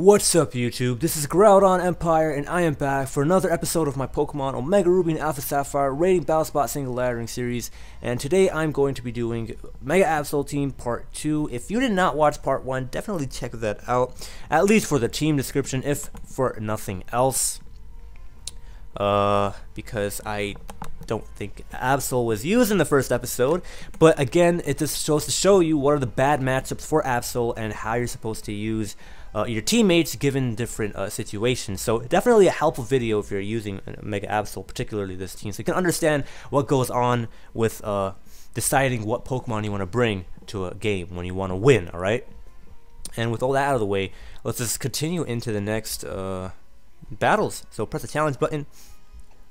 What's up YouTube, this is GroudonEmpire and I am back for another episode of my Pokemon Omega Ruby and Alpha Sapphire rating Battle Spot single laddering series, and today I'm going to be doing Mega Absol Team Part 2. If you did not watch Part 1, definitely check that out, at least for the team description, if for nothing else, because I don't think Absol was used in the first episode, but again, it just goes to show you what are the bad matchups for Absol and how you're supposed to use your teammates given different situations. So definitely a helpful video if you're using Mega Absol, particularly this team, so you can understand what goes on with deciding what Pokemon you want to bring to a game when you want to win. Alright, and with all that out of the way, let's just continue into the next battles. So press the challenge button.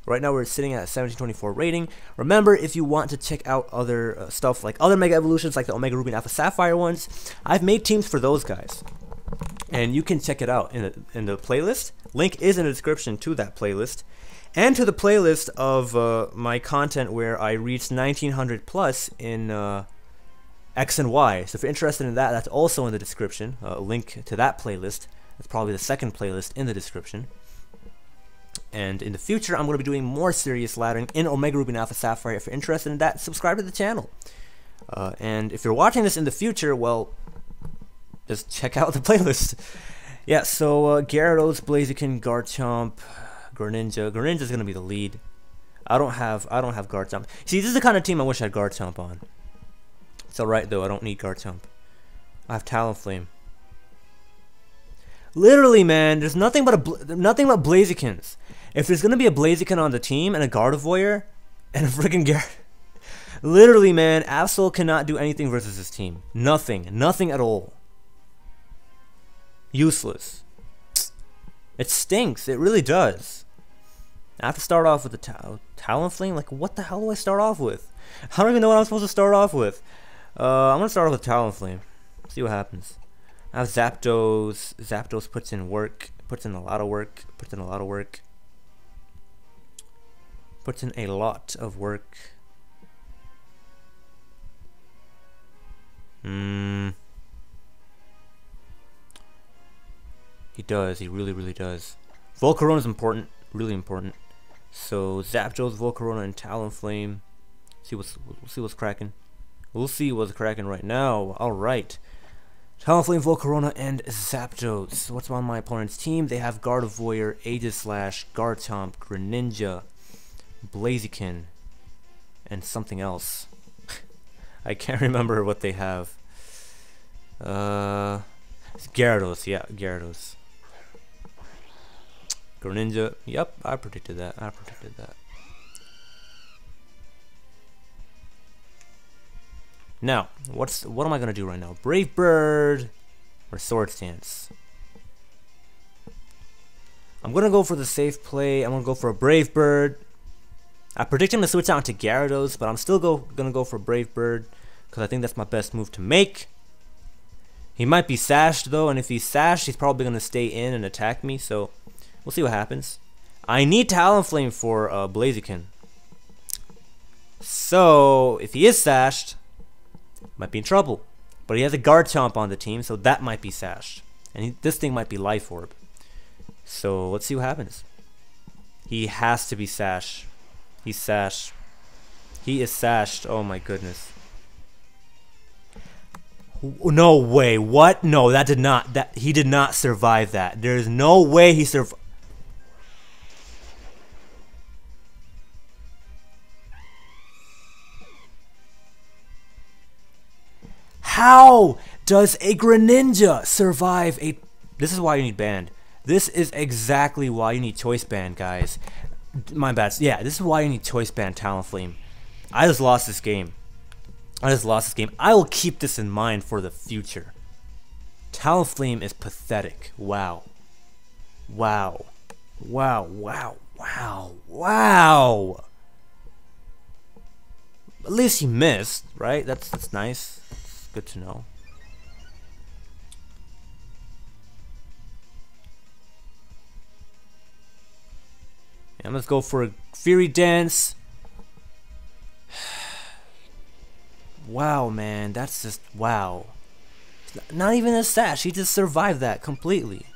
Right now we're sitting at a 1724 rating. Remember, if you want to check out other stuff like other Mega Evolutions, like the Omega Ruby and Alpha Sapphire ones, I've made teams for those guys, and you can check it out in the playlist. Link is in the description to that playlist, and to the playlist of my content where I reached 1900 plus in X and Y. So if you're interested in that, that's also in the description. A link to that playlist. That's probably the second playlist in the description. And in the future, I'm going to be doing more serious laddering in Omega Ruby and Alpha Sapphire. If you're interested in that, subscribe to the channel. And if you're watching this in the future, well, just check out the playlist. Yeah, so Gyarados, Blaziken, Garchomp, Greninja. Greninja's going to be the lead. I don't have Garchomp. See, this is the kind of team I wish I had Garchomp on. It's alright though, I don't need Garchomp. I have Talonflame. Literally, man, there's nothing but Blazikens. If there's gonna be a Blaziken on the team and a Gardevoir and a freaking Gyarados, literally, man, Absol cannot do anything versus this team. Nothing at all. Useless. It stinks. It really does. I have to start off with the Talonflame. Like, what the hell do I start off with? I don't even know what I'm supposed to start off with. I'm gonna start off with Talonflame. See what happens. I have Zapdos. Zapdos puts in work. Puts in a lot of work. Puts in a lot of work. Puts in a lot of work. He does. He really does. Volcarona is important. Really important. So Zapdos, Volcarona, and Talonflame. We'll see what's cracking. We'll see what's cracking right now. All right. Talonflame, Volcarona, and Zapdos. What's on my opponent's team? They have Gardevoir, Aegislash, Garchomp, Greninja, Blaziken, and something else. I can't remember what they have. It's Gyarados. Yeah, Gyarados. Greninja. Yep, I predicted that. Now, what am I gonna do right now? Brave Bird or Sword Stance? I'm gonna go for the safe play. I'm gonna go for a Brave Bird. I predict him to switch out to Gyarados, but I'm still gonna go for Brave Bird because I think that's my best move to make. He might be sashed though, and if he's sashed, he's probably gonna stay in and attack me. So we'll see what happens. I need Talonflame for Blaziken. So if he is sashed, might be in trouble. But he has a Garchomp on the team, so that might be sashed. And this thing might be Life Orb. So let's see what happens. He has to be sashed. He's sashed. He is sashed. Oh my goodness. No way. What? No, he did not survive that. There is no way he survived. How does a Greninja survive a... This is why you need band. This is exactly why you need choice band, guys. My bad. Yeah, this is why you need choice band Talonflame. I just lost this game. I will keep this in mind for the future. Talonflame is pathetic. Wow. At least he missed, right? That's nice. Good to know. And let's go for a Fury Dance. Wow, man, that's just wow. Not even a sash. He just survived that completely.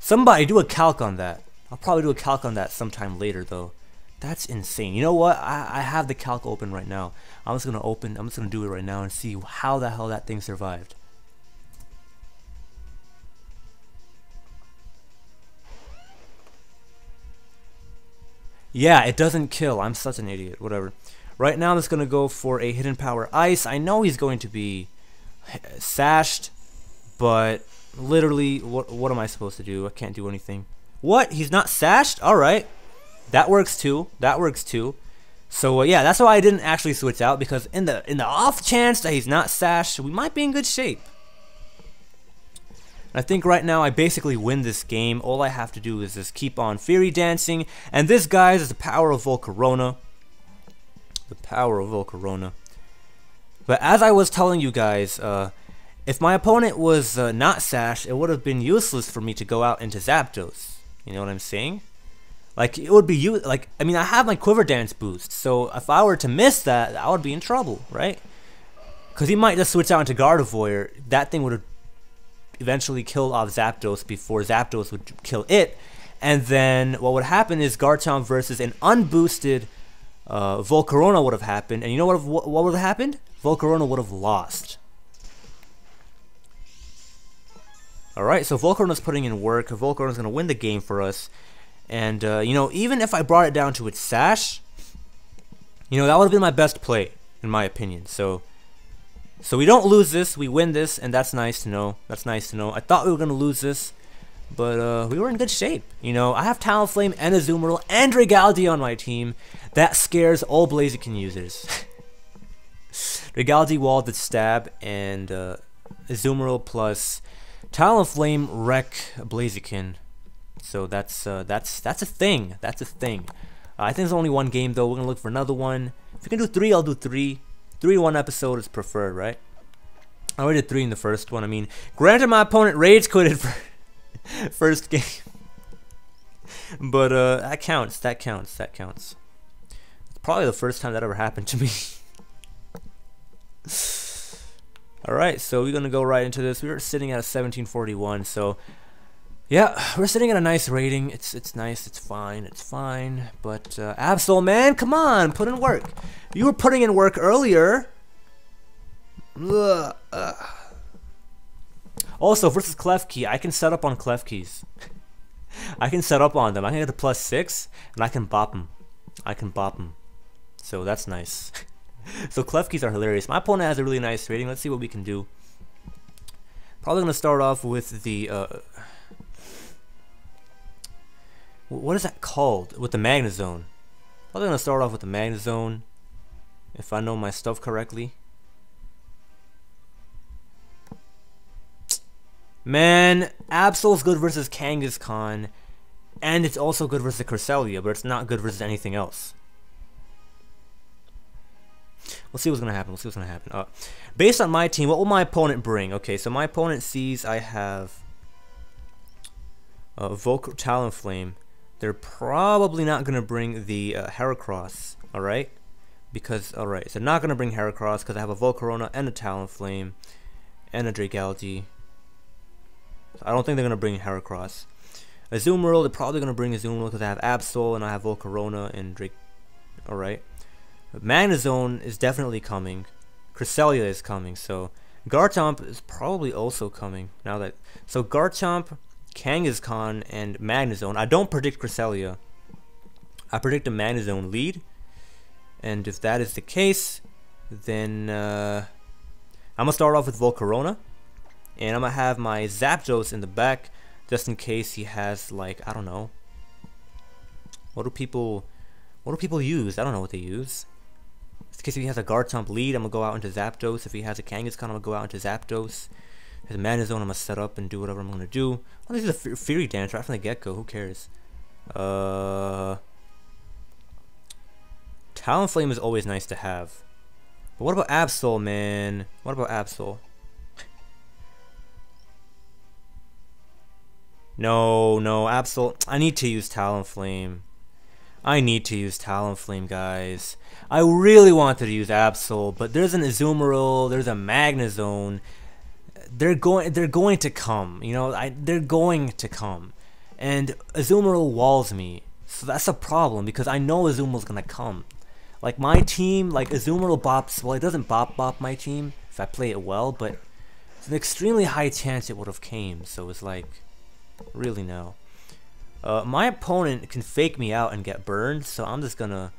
Somebody do a calc on that. I'll probably do a calc on that sometime later though. That's insane. You know what? I have the calc open right now. I'm just gonna do it right now and see how the hell that thing survived. Yeah, it doesn't kill. I'm such an idiot. Whatever. Right now I'm just gonna go for a hidden power ice. I know he's going to be sashed, but literally, what am I supposed to do? I can't do anything. What? He's not sashed? Alright. That works too. That works too. So yeah, that's why I didn't actually switch out, because in the off chance that he's not sashed, we might be in good shape. I think right now I basically win this game. All I have to do is just keep on Fury Dancing, and this, guys, is the power of Volcarona. The power of Volcarona. But as I was telling you guys, if my opponent was not sashed, it would have been useless for me to go out into Zapdos. You know what I'm saying? Like, it would be I mean, I have my Quiver Dance boost, so if I were to miss that, I would be in trouble, right? Because he might just switch out into Gardevoir. That thing would have eventually killed off Zapdos before Zapdos would kill it, and then what would happen is Garchomp versus an unboosted Volcarona would have happened, and you know what would have happened? Volcarona would have lost. Alright, so Volcarona's putting in work. Volcarona's going to win the game for us. And, you know, even if I brought it down to its sash, you know, that would have been my best play, in my opinion. So we don't lose this, we win this, and that's nice to know. That's nice to know. I thought we were going to lose this, but we were in good shape. You know, I have Talonflame and Azumarill and Dragalge on my team. That scares all Blaziken users. Dragalge walled its stab, and Azumarill plus Talonflame wreck Blaziken. So that's a thing. That's a thing. I think there's only one game though. We're gonna look for another one. If we can do 3, I'll do 3. 3 in one episode is preferred, right? I already did 3 in the first one. I mean, granted, my opponent rage quitted for first game, but that counts. That counts. That counts. It's probably the first time that ever happened to me. Alright, so we're gonna go right into this. We were sitting at a 1741, so yeah, we're sitting at a nice rating. It's nice, it's fine. But Absol, man, come on, put in work. You were putting in work earlier. Also, versus Klefki, I can set up on Klefkis. I can set up on them. I can get the +6, and I can bop them. So that's nice. So Klefkis are hilarious. My opponent has a really nice rating. Let's see what we can do. Probably gonna start off with the what is that called? With the Magnezone. Probably gonna start off with the Magnezone, if I know my stuff correctly. Man, Absol's good versus Kangaskhan, and it's also good versus Cresselia, but it's not good versus anything else. We'll see what's gonna happen. Based on my team, what will my opponent bring? Okay, so my opponent sees I have Talonflame. They're probably not gonna bring the Heracross, alright? Because so they're not gonna bring Heracross because I have a Volcarona and a Talonflame and a Dragalge. So I don't think they're gonna bring Heracross. Azumarill, they're probably gonna bring Azumarill because I have Absol and I have Volcarona and Drake. Alright. Magnezone is definitely coming. Cresselia is coming, so Garchomp is probably also coming. So Garchomp, Kangaskhan, and Magnezone. I don't predict Cresselia. I predict a Magnezone lead, and if that is the case, then I'm gonna start off with Volcarona, and I'm gonna have my Zapdos in the back just in case he has, like, I don't know. What do people use? I don't know what they use. In case if he has a Garchomp lead, I'm gonna go out into Zapdos. If he has a Kangaskhan, I'm gonna go out into Zapdos. If a Magnezone, I'm gonna set up and do whatever I'm gonna do. Oh, this is a Fury Dance right from the get-go. Who cares? Talonflame is always nice to have. But what about Absol, man? What about Absol? No, Absol. I need to use Talonflame. Guys. I really wanted to use Absol, but there's an Azumarill, there's a Magnezone. They're going to come. You know, they're going to come. and Azumarill walls me. So that's a problem because I know Azumarill's gonna come. Like my team, like Azumarill bops. Well, it doesn't bop my team if I play it well, but it's an extremely high chance it would have came. So it's like, really no. My opponent can fake me out and get burned, so I'm just gonna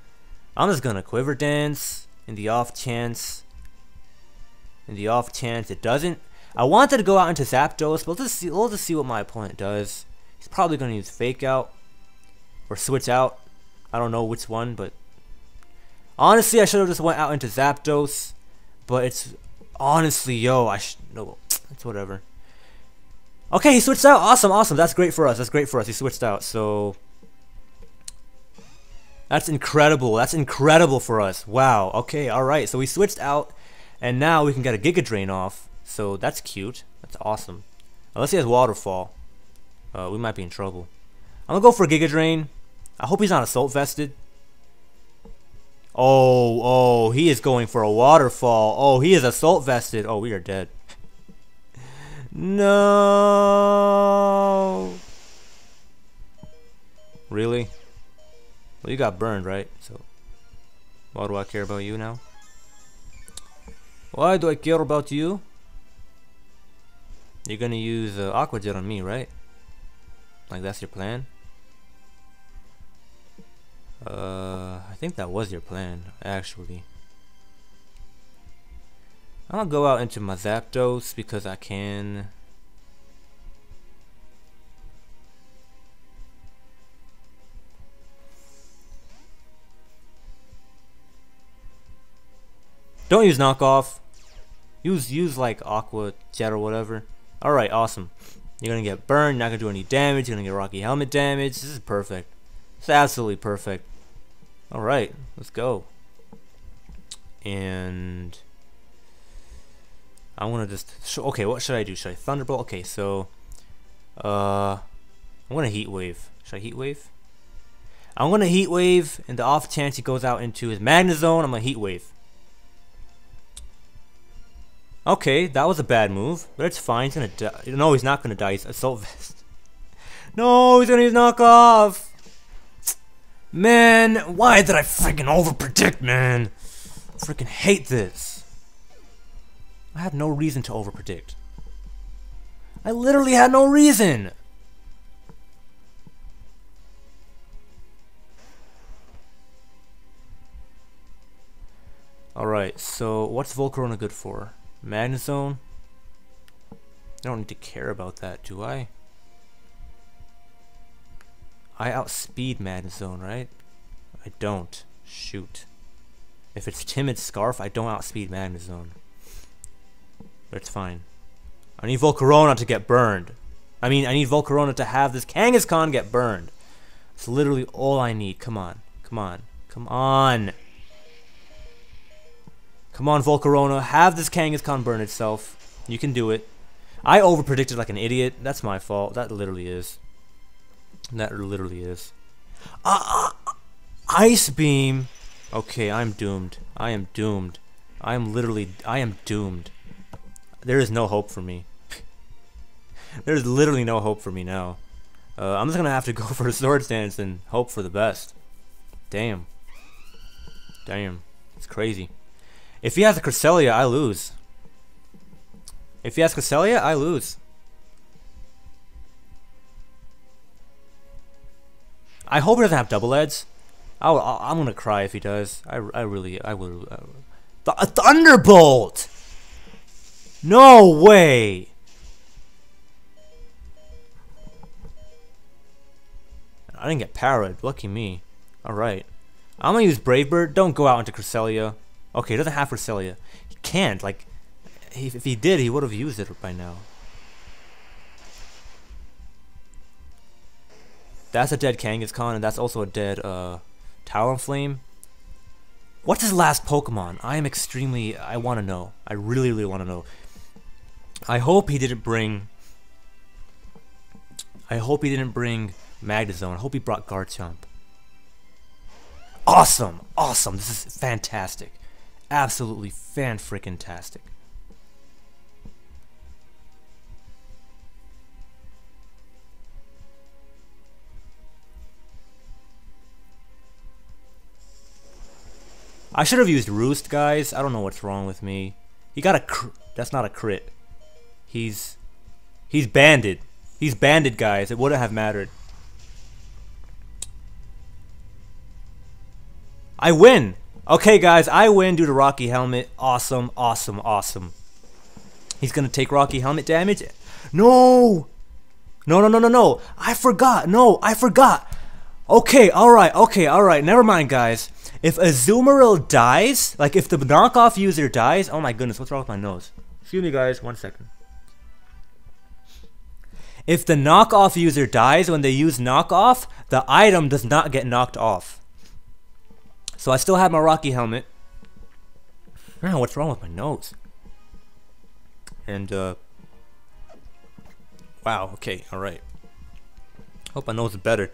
Quiver Dance in the off chance. In the off chance it doesn't. I wanted to go out into Zapdos, but we'll just see what my opponent does. He's probably gonna use Fake Out or Switch Out. I don't know which one, but honestly, I should have just went out into Zapdos. But it's honestly, no, it's whatever. Okay, he switched out. Awesome. That's great for us. He switched out. So that's incredible. That's incredible for us. Wow. Okay. All right. So we switched out, and now we can get a Giga Drain off. So that's cute. That's awesome. Unless he has Waterfall, we might be in trouble. I'm gonna go for a Giga Drain. I hope he's not Assault Vested. Oh, he is going for a Waterfall. Oh, he is Assault Vested. Oh, we are dead. No. Really? Well, you got burned, right? So, why do I care about you now? Why do I care about you? You're gonna use Aqua Jet on me, right? Like that's your plan? I think that was your plan, actually. I'm gonna go out into my Zapdos because I can. Don't use knockoff. Use like Aqua Jet or whatever. Alright, awesome. You're gonna get burned, not gonna do any damage, you're gonna get Rocky Helmet damage. This is perfect. It's absolutely perfect. Alright, let's go. And I want to just okay, what should I do? Should I Thunderbolt? Okay, so I'm gonna Heat Wave. Should I Heat Wave? I'm gonna Heat Wave, and the off chance he goes out into his Magnezone, I'm gonna Heat Wave. Okay, that was a bad move, but it's fine. He's gonna die. No, he's not gonna die. He's Assault Vest. No, he's gonna use Knockoff. Man, why did I freaking overpredict, man? I freaking hate this. I had no reason to overpredict. I literally had no reason. Alright, so what's Volcarona good for? Magnezone? I don't need to care about that, do I? I outspeed Magnezone, right? I don't. Shoot. If it's Timid Scarf, I don't outspeed Magnezone. But it's fine. I need Volcarona to get burned. I need Volcarona to have this Kangaskhan get burned. It's literally all I need. Come on. Come on. Come on. Come on, Volcarona. Have this Kangaskhan burn itself. You can do it. I overpredicted like an idiot. That's my fault. That literally is. That literally is. Ice Beam. Okay, I'm doomed. I am doomed. I am doomed. There is no hope for me. There's literally no hope for me now. I'm just gonna have to go for a Swords Dance and hope for the best. Damn. Damn. It's crazy. If he has a Cresselia, I lose. If he has Cresselia, I lose. I hope he doesn't have Double Edge. I'm gonna cry if he does. I will. A Thunderbolt! No way! I didn't get parried. Lucky me. Alright. I'm gonna use Brave Bird. Don't go out into Cresselia. Okay, he doesn't have Cresselia. He can't. Like, if he did, he would have used it by now. That's a dead Kangaskhan, and that's also a dead Talonflame. What's his last Pokemon? I want to know. I really, really want to know. I hope he didn't bring Magnezone. I hope he brought Garchomp. Awesome! Awesome! This is fantastic. Absolutely fan-freaking-tastic. I should have used Roost, guys. I don't know what's wrong with me. He got a that's not a crit. He's banded. He's banded, guys. It wouldn't have mattered. I win. Okay, guys, I win due to Rocky Helmet. Awesome, awesome, awesome. He's gonna take Rocky Helmet damage. No! No, no, no, no, no. I forgot. No, I forgot. Okay, alright. Never mind, guys. If Azumarill dies, like if the knockoff user dies, oh my goodness, what's wrong with my nose? Excuse me, guys, 1 second. If the knockoff user dies when they use knockoff, the item does not get knocked off. So I still have my Rocky Helmet. I don't know what's wrong with my nose. And, wow, okay, alright. Hope my nose is better.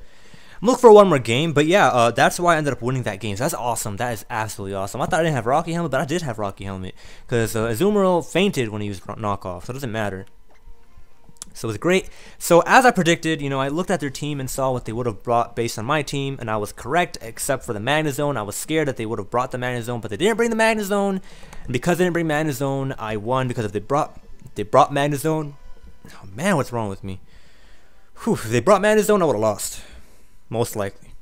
I'm looking for one more game, but yeah, that's why I ended up winning that game. So that's awesome. That is absolutely awesome. I thought I didn't have Rocky Helmet, but I did have Rocky Helmet. Because Azumarill fainted when he used knockoff, so it doesn't matter. So it was great. So as I predicted, you know, I looked at their team and saw what they would have brought based on my team, and I was correct, except for the Magnezone. I was scared that they would have brought the Magnezone, but they didn't bring the Magnezone. And because they didn't bring Magnezone, I won. Because if they brought Magnezone, oh man, what's wrong with me? Whew, if they brought Magnezone, I would have lost. Most likely.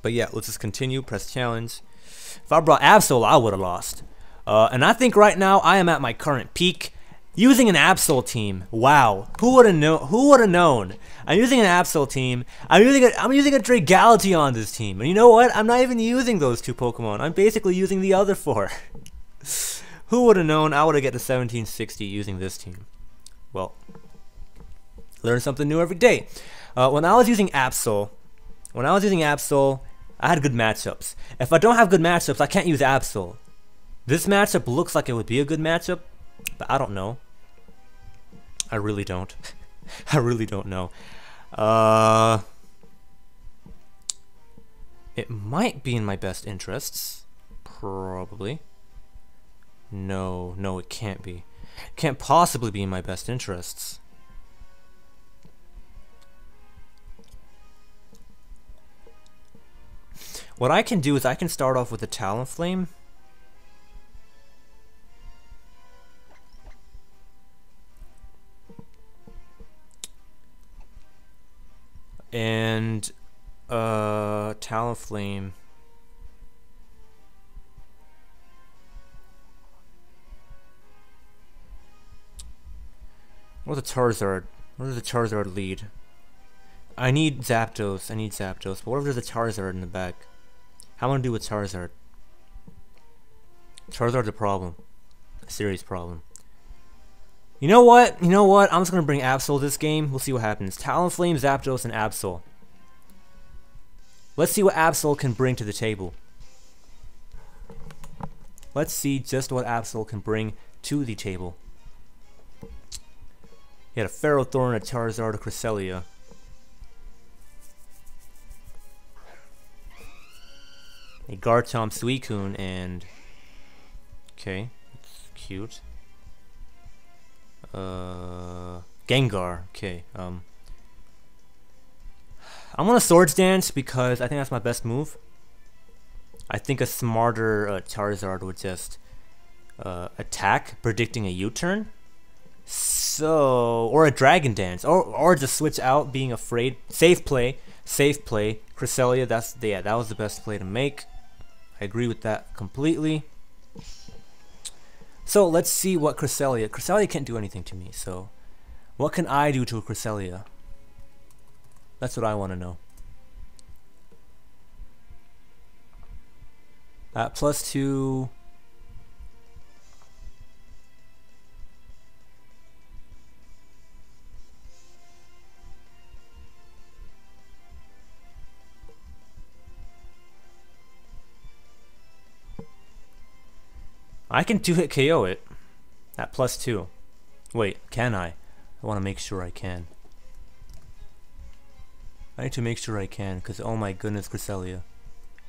But yeah, let's just continue. Press challenge. If I brought Absol, I would have lost. And I think right now I am at my current peak. Using an Absol team. Wow. Who would have known? Who would have known? I'm using an Absol team. I'm using a Dragality on this team. And you know what? I'm not even using those two Pokemon. I'm basically using the other four. Who would have known I would have get to 1760 using this team? Well, learn something new every day. When I was using Absol, I had good matchups. If I don't have good matchups, I can't use Absol. This matchup looks like it would be a good matchup, but I don't know. I really don't. I really don't know. It might be in my best interests. Probably. No, it can't be. It can't possibly be in my best interests. What I can do is I can start off with a Talonflame. And Talonflame. What's a Charizard? What does a Charizard lead? I need Zapdos. But what if there's a Charizard in the back? How am I gonna do with Charizard? Charizard's a problem. A serious problem. You know what? I'm just gonna bring Absol this game. We'll see what happens. Talonflame, Zapdos, and Absol. Let's see what Absol can bring to the table. Let's see just what Absol can bring to the table. He had a Ferrothorn, a Charizard, a Cresselia. A Garchomp, Suicune, and... okay, that's cute. Gengar, okay, I'm gonna Swords Dance because I think that's my best move. I think a smarter Charizard would just attack, predicting a U-turn. So, or a Dragon Dance, or just switch out, being afraid. Safe play. Cresselia, that was the best play to make. I agree with that completely. So let's see what Cresselia can't do anything to me, so what can I do to a Cresselia? That's what I want to know. At +2. I can 2-hit KO it at +2. Wait, can I? I want to make sure I can. I need to make sure I can, because oh my goodness, Cresselia,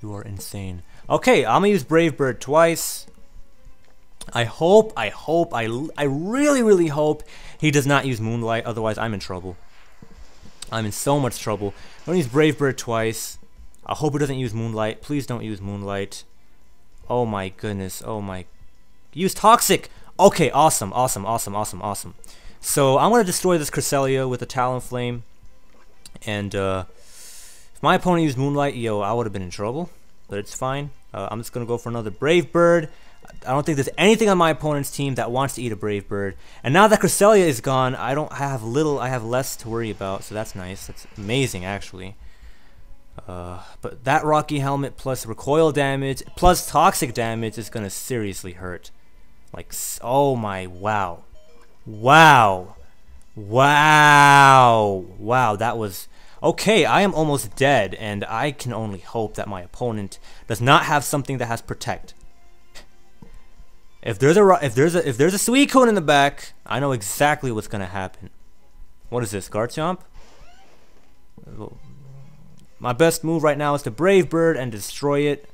you are insane. Okay, I'm gonna use Brave Bird twice. I really hope he does not use Moonlight, otherwise I'm in trouble. I'm in so much trouble. I'm gonna use Brave Bird twice. I hope he doesn't use Moonlight. Please don't use Moonlight. Oh my goodness. Oh my. Use Toxic. Okay, awesome, awesome, awesome, awesome, awesome. So I'm gonna destroy this Cresselia with a Talonflame, and if my opponent used Moonlight, yo, I would have been in trouble. But it's fine. I'm just gonna go for another Brave Bird. I don't think there's anything on my opponent's team that wants to eat a Brave Bird. And now that Cresselia is gone, I have less to worry about. So that's nice. That's amazing, actually. But that Rocky Helmet plus recoil damage plus toxic damage is gonna seriously hurt. Like, oh my, wow. Wow. Wow. Wow, that was... Okay, I am almost dead, and I can only hope that my opponent does not have something that has Protect. If there's a Suicune in the back, I know exactly what's gonna happen. What is this, Garchomp? My best move right now is to Brave Bird and destroy it.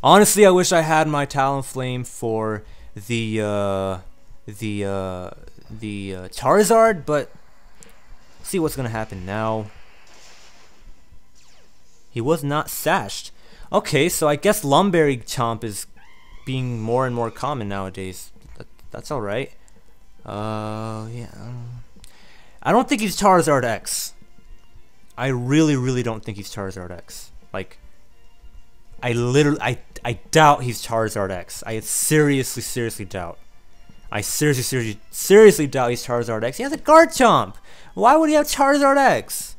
Honestly, I wish I had my Talonflame for the Charizard, but see what's gonna happen now. He was not sashed. Okay, so I guess Lumberry Chomp is being more and more common nowadays. That's all right. Yeah. I don't think he's Charizard X. I really don't think he's Charizard X. Like, I doubt he's Charizard X. I seriously doubt. I seriously doubt he's Charizard X. He has a Garchomp. Why would he have Charizard X?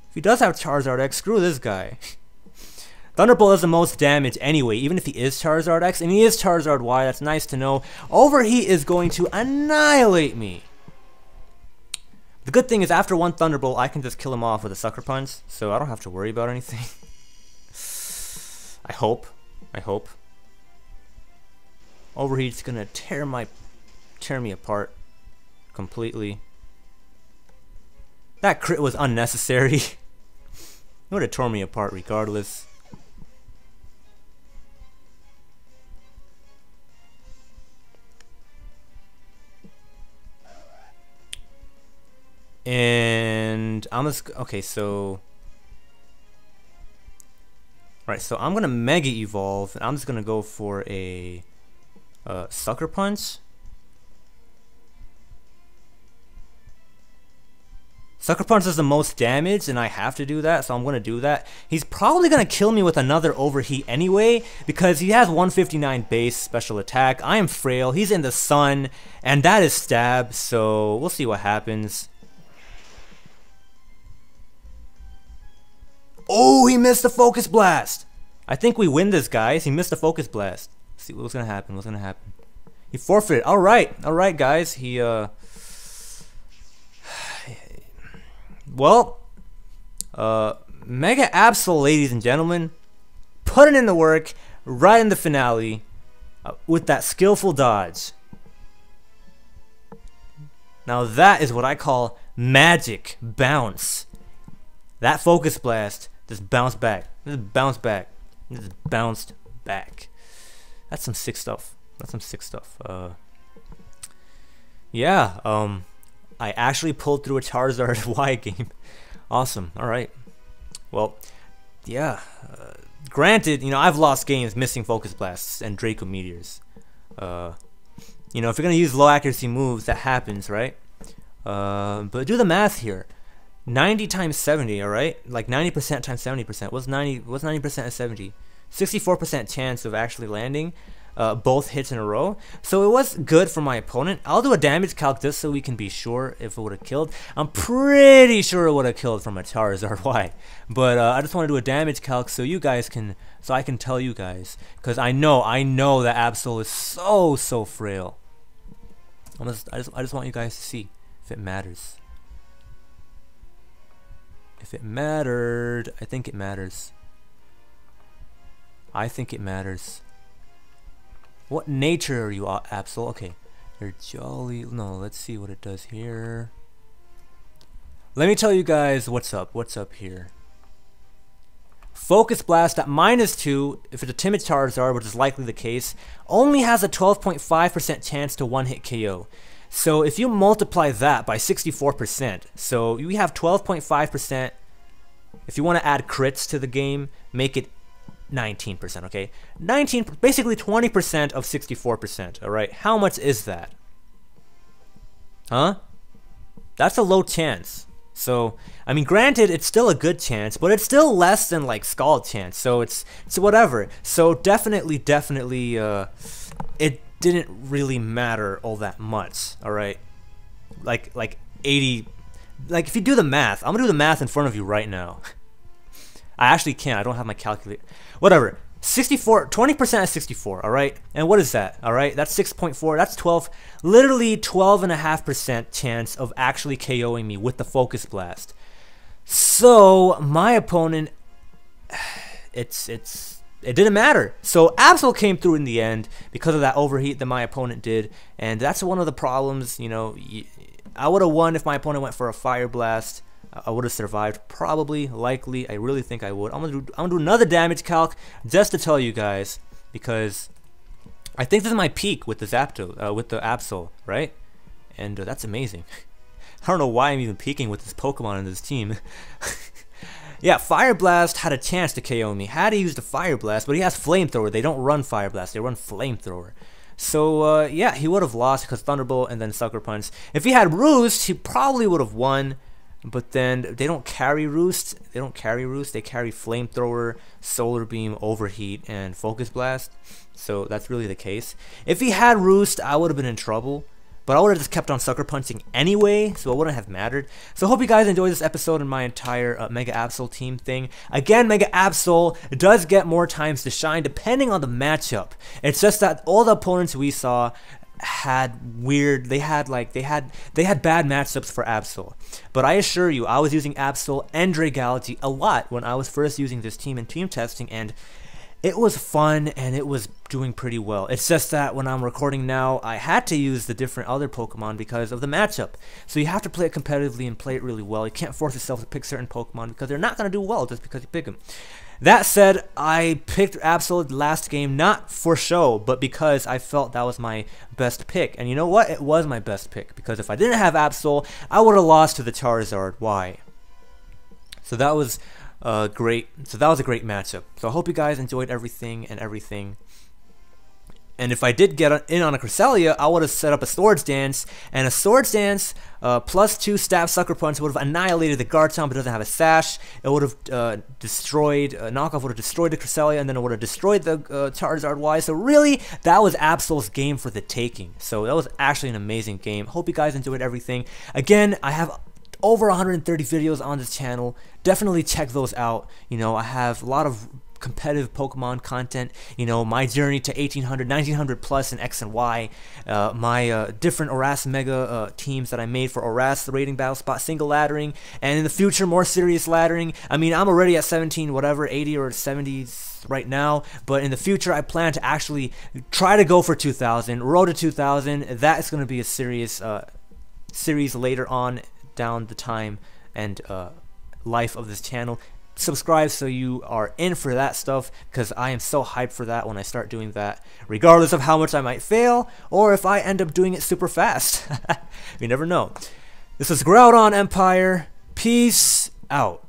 If he does have Charizard X, screw this guy. Thunderbolt does the most damage anyway, even if he is Charizard X, and he is Charizard Y. That's nice to know. Overheat is going to annihilate me. The good thing is, after one Thunderbolt, I can just kill him off with a Sucker Punch, so I don't have to worry about anything. I hope. Overheat's gonna tear me apart completely. That crit was unnecessary. It would have torn me apart regardless. And I'm just okay. So, right. So I'm gonna Mega Evolve, and I'm just gonna go for a Sucker Punch. Sucker Punch does the most damage, and I have to do that, so I'm going to do that. He's probably going to kill me with another Overheat anyway, because he has 159 base special attack. I am frail, he's in the sun, and that is Stab, so we'll see what happens. Oh, he missed the Focus Blast! I think we win this, guys. He missed the Focus Blast. Let's see what's going to happen. He forfeited. Alright, guys. He, well, Mega Absol, ladies and gentlemen, putting in the work right in the finale with that skillful dodge. Now that is what I call magic bounce. That Focus Blast just bounced back. Just bounced back. That's some sick stuff. Yeah. I actually pulled through a Charizard Y game. Awesome. Alright. Well, yeah. Granted, you know, I've lost games missing Focus Blasts and Draco Meteors. You know, if you're going to use low accuracy moves, that happens, right? But do the math here. 90 times 70, alright? Like 90% times 70%. What's 90% of 70? 64% chance of actually landing both hits in a row. So it was good for my opponent. I'll do a damage calc just so we can be sure if it would have killed. I'm pretty sure it would have killed from a Charizard Y. But I just want to do a damage calc so you guys can, so I can tell you guys, because I know that Absol is so frail. I just want you guys to see if it matters. If it mattered, I think it matters. What nature are you, Absol? Okay, you're jolly. No, let's see what it does here. Let me tell you guys what's up. What's up here? Focus Blast at -2, if it's a timid Charizard, which is likely the case, only has a 12.5% chance to one-hit KO. So if you multiply that by 64%, so we have 12.5%. If you want to add crits to the game, make it 19%, okay? 19, basically 20% of 64%, all right? How much is that? Huh? That's a low chance. So, I mean, granted, it's still a good chance, but it's still less than, like, Scald chance, so it's whatever. So, definitely, it didn't really matter all that much, all right? Like 80, like, if you do the math, I'm gonna do the math in front of you right now. I actually can't. I don't have my calculator. Whatever. 64, 20% of 64, all right? And what is that, all right? That's 6.4. That's 12, literally 12.5% chance of actually KOing me with the Focus Blast. So, my opponent, it didn't matter. So, Absol came through in the end because of that overheat that my opponent did. And that's one of the problems, you know. I would have won if my opponent went for a Fire Blast. I would have survived, probably, likely. I really think I would. I'm gonna do another damage calc just to tell you guys, because I think this is my peak with the Absol, right? And that's amazing. I don't know why I'm even peaking with this Pokemon in this team. Yeah, Fire Blast had a chance to KO me. Had he used a Fire Blast, but he has Flamethrower. They don't run Fire Blast, they run Flamethrower. So yeah, he would have lost because Thunderbolt and then Sucker Punch. If he had Roost, he probably would have won. But then they don't carry Roost. They don't carry Roost. They carry Flamethrower, Solar Beam, Overheat, and Focus Blast. So that's really the case. If he had Roost, I would have been in trouble. But I would have just kept on Sucker Punching anyway, so it wouldn't have mattered. So I hope you guys enjoyed this episode and my entire Mega Absol team thing. Again, Mega Absol does get more times to shine depending on the matchup. It's just that all the opponents we saw had weird, they had bad matchups for Absol. But I assure you, I was using Absol and Dragalge a lot when I was first using this team in team testing, and it was fun and it was doing pretty well. It's just that when I'm recording now, I had to use the different other Pokemon because of the matchup. So you have to play it competitively and play it really well. You can't force yourself to pick certain Pokemon because they're not going to do well just because you pick them. That said, I picked Absol last game not for show, but because I felt that was my best pick. And you know what? It was my best pick, because if I didn't have Absol, I would have lost to the Charizard. Why? So that was great. So that was a great matchup. So I hope you guys enjoyed everything. And if I did get in on a Cresselia, I would have set up a Swords Dance, and a Swords Dance +2 Stab Sucker Punch would have annihilated the Garchomp, but it doesn't have a Sash. It would have destroyed, Knockoff would have destroyed the Cresselia, and then it would have destroyed the Charizard Y. So really, that was Absol's game for the taking. So that was actually an amazing game. Hope you guys enjoyed everything. Again, I have over 130 videos on this channel. Definitely check those out. You know, I have a lot of competitive Pokemon content, you know, my journey to 1800, 1900 plus in X and Y, my different ORAS Mega teams that I made for ORAS, the rating battle spot, single laddering, and in the future more serious laddering. I mean, I'm already at 17, whatever, 80 or 70 right now, but in the future I plan to actually try to go for 2000, road to 2000. That is going to be a serious series later on down the time and life of this channel. Subscribe so you are in for that stuff, because I am so hyped for that when I start doing that, regardless of how much I might fail or if I end up doing it super fast. You never know. This is GroudonEmpire. Peace out.